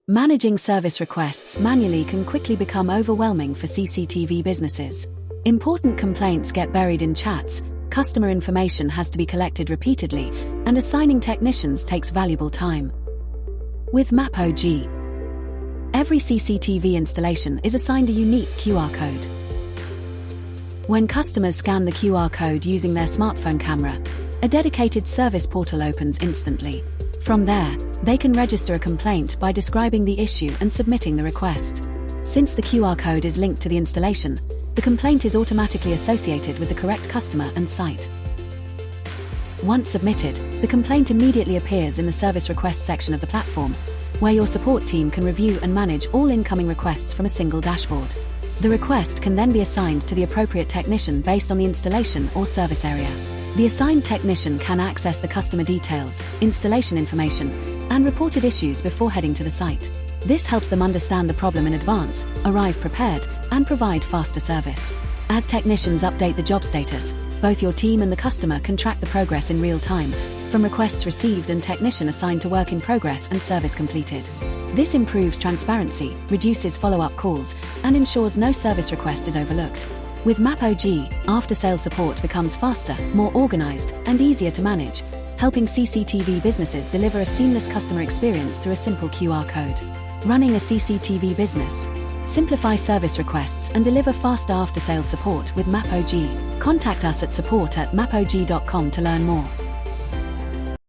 Managing service requests manually can quickly become overwhelming for CCTV businesses. Important complaints get buried in chats, customer information has to be collected repeatedly, and assigning technicians takes valuable time. With MAPOG, every CCTV installation is assigned a unique QR code. When customers scan the QR code using their smartphone camera, a dedicated service portal opens instantly. From there, they can register a complaint by describing the issue and submitting the request. Since the QR code is linked to the installation, the complaint is automatically associated with the correct customer and site. Once submitted, the complaint immediately appears in the service request section of the platform, where your support team can review and manage all incoming requests from a single dashboard. The request can then be assigned to the appropriate technician based on the installation or service area. The assigned technician can access the customer details, installation information, and reported issues before heading to the site. This helps them understand the problem in advance, arrive prepared, and provide faster service. As technicians update the job status, both your team and the customer can track the progress in real time, from requests received and technician assigned to work in progress and service completed. This improves transparency, reduces follow-up calls, and ensures no service request is overlooked. With MAPOG, after-sales support becomes faster, more organized, and easier to manage, helping CCTV businesses deliver a seamless customer experience through a simple QR code. Running a CCTV business. Simplify service requests and deliver faster after-sales support with MAPOG. Contact us at support@mapog.com to learn more.